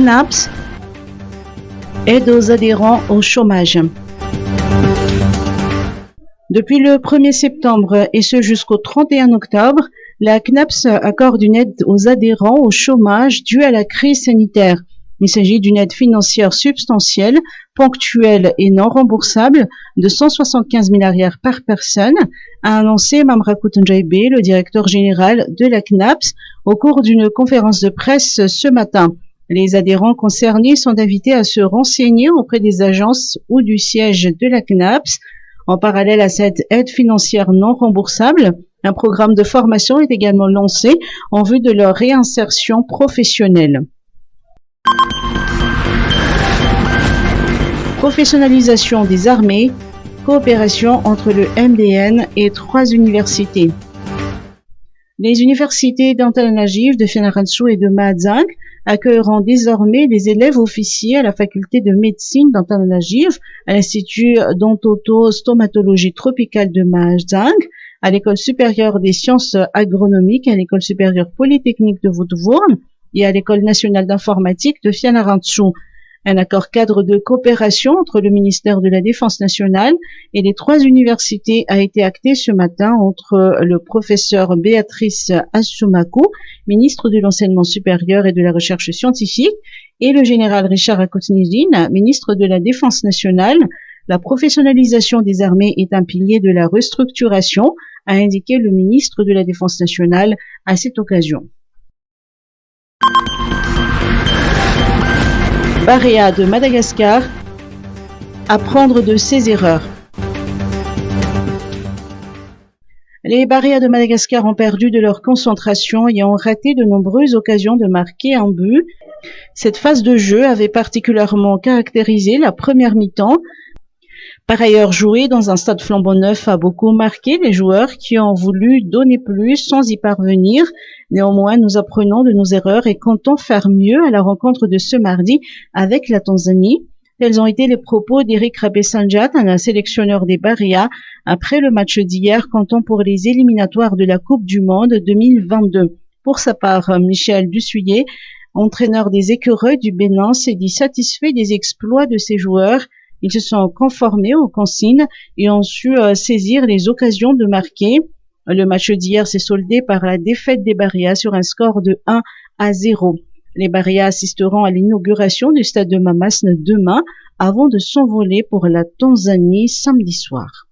CNAPS aide aux adhérents au chômage. Depuis le 1er septembre et ce jusqu'au 31 octobre, la CNAPS accorde une aide aux adhérents au chômage due à la crise sanitaire. Il s'agit d'une aide financière substantielle, ponctuelle et non remboursable de 175 000 arrières par personne, a annoncé Mamra Koutounjaïbe, le directeur général de la CNAPS, au cours d'une conférence de presse ce matin. Les adhérents concernés sont invités à se renseigner auprès des agences ou du siège de la CNAPS. En parallèle à cette aide financière non remboursable, un programme de formation est également lancé en vue de leur réinsertion professionnelle. Professionnalisation des armées, coopération entre le MDN et 3 universités. Les universités d'Antananarivo, de Fianarantsoa et de Mahajanga accueilleront désormais des élèves officiers à la faculté de médecine d'Antananarivo, à l'Institut d'Odontostomatologie tropicale de Mahajanga, à l'École supérieure des sciences agronomiques, à l'École supérieure polytechnique de Woudvourne et à l'École nationale d'informatique de Fianarantsoa. Un accord cadre de coopération entre le ministère de la Défense nationale et les 3 universités a été acté ce matin entre le professeur Béatrice Assoumakou, ministre de l'Enseignement supérieur et de la Recherche scientifique, et le général Richard Akotnidine, ministre de la Défense nationale. La professionnalisation des armées est un pilier de la restructuration, a indiqué le ministre de la Défense nationale à cette occasion. Barea de Madagascar, apprendre de ses erreurs. Les Barea de Madagascar ont perdu de leur concentration et ont raté de nombreuses occasions de marquer un but. Cette phase de jeu avait particulièrement caractérisé la première mi-temps. Par ailleurs, jouer dans un stade flambant neuf a beaucoup marqué les joueurs qui ont voulu donner plus sans y parvenir. Néanmoins, nous apprenons de nos erreurs et comptons faire mieux à la rencontre de ce mardi avec la Tanzanie. Tels ont été les propos d'Eric Rabesanjat, un sélectionneur des Barea, après le match d'hier, comptant pour les éliminatoires de la Coupe du Monde 2022. Pour sa part, Michel Dussuyer, entraîneur des Écureuils du Bénin, s'est dit satisfait des exploits de ses joueurs. Ils se sont conformés aux consignes et ont su saisir les occasions de marquer. Le match d'hier s'est soldé par la défaite des Barea sur un score de 1-0. Les Barea assisteront à l'inauguration du stade de Mamasne demain avant de s'envoler pour la Tanzanie samedi soir.